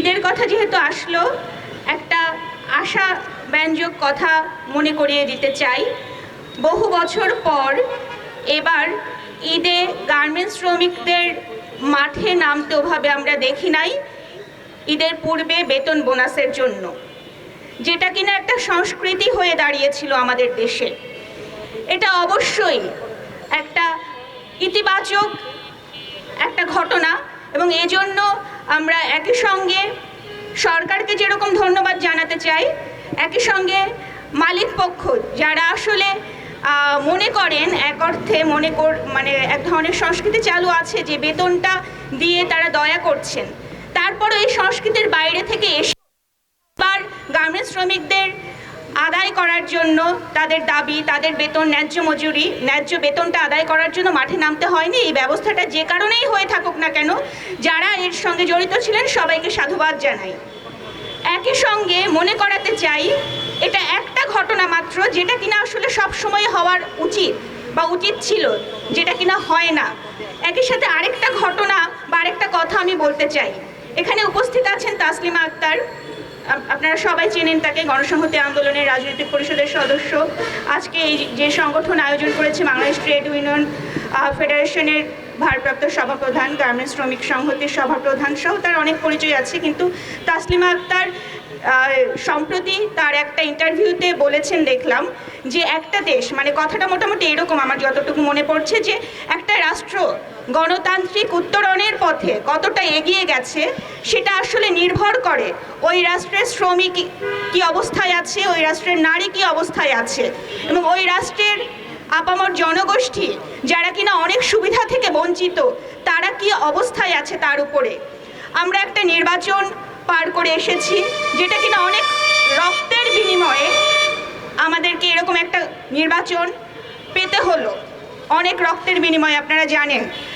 ঈদের কথা যেহেতু আসলো, একটা আশা ব্যঞ্জক কথা মনে করিয়ে দিতে চাই। বহু বছর পর এবার ঈদে গার্মেন্টস শ্রমিকদের মাঠে নামতে ওভাবে আমরা দেখি নাই ঈদের পূর্বে বেতন বোনাসের জন্য, যেটা কিনা একটা সংস্কৃতি হয়ে দাঁড়িয়েছিল আমাদের দেশে। এটা অবশ্যই একটা ইতিবাচক একটা ঘটনা এবং এজন্য আমরা একই সঙ্গে সরকারকে যেরকম ধন্যবাদ জানাতে চাই, একই সঙ্গে মালিক পক্ষ যারা আসলে মনে করেন এক অর্থে মানে এক ধরনের সংস্কৃতি চালু আছে যে বেতনটা দিয়ে তারা দয়া করছেন, তারপরও এই সংস্কৃতির বাইরে থেকে এসে গার্মেন্টস শ্রমিকদের আদায় করার জন্য তাদের দাবি, তাদের বেতন, ন্যায্য বেতনটা আদায় করার জন্য মাঠে নামতে হয়নি। এই ব্যবস্থাটা যে কারণেই হয়ে থাকুক না কেন, যারা এর সঙ্গে জড়িত ছিলেন সবাইকে সাধুবাদ জানাই। একই সঙ্গে মনে করাতে চাই এটা একটা ঘটনা মাত্র, যেটা কিনা আসলে সব সময় হওয়ার উচিত বা উচিত ছিল, যেটা কিনা হয় না। একই সাথে আরেকটা ঘটনা বা আরেকটা কথা আমি বলতে চাই। এখানে উপস্থিত আছেন তাসলিমা আক্তার, আপনারা সবাই চেনেন তাকে, গণসংহতি আন্দোলনের রাজনৈতিক পরিষদের সদস্য। আজকে এই যে সংগঠন আয়োজন করেছে বাংলাদেশ ট্রেড ইউনিয়ন ফেডারেশনের ভারপ্রাপ্ত সভাপ্রধান, গার্মেন্টস শ্রমিক সংহতির সভাপ্রধান সহ তার অনেক পরিচয় আছে। কিন্তু তাসলিমা আক্তার সম্প্রতি তার একটা ইন্টারভিউতে বলেছেন, দেখলাম যে একটা দেশ, মানে কথাটা মোটামুটি এরকম আমার যতটুকু মনে পড়ছে, যে একটা রাষ্ট্র গণতান্ত্রিক উত্তরণের পথে কতটা এগিয়ে গেছে সেটা আসলে নির্ভর করে ওই রাষ্ট্রের শ্রমিক কী অবস্থায় আছে, ওই রাষ্ট্রের নারী কী অবস্থায় আছে, এবং ওই রাষ্ট্রের আপামর জনগোষ্ঠী যারা কিনা অনেক সুবিধা থেকে বঞ্চিত তারা কি অবস্থায় আছে তার উপরে। আমরা একটা নির্বাচন পার করে এসেছি, যেটা কিনা অনেক রক্তের বিনিময়ে আমাদেরকে এরকম একটা নির্বাচন পেতে হলো, অনেক রক্তের বিনিময়ে, আপনারা জানেন।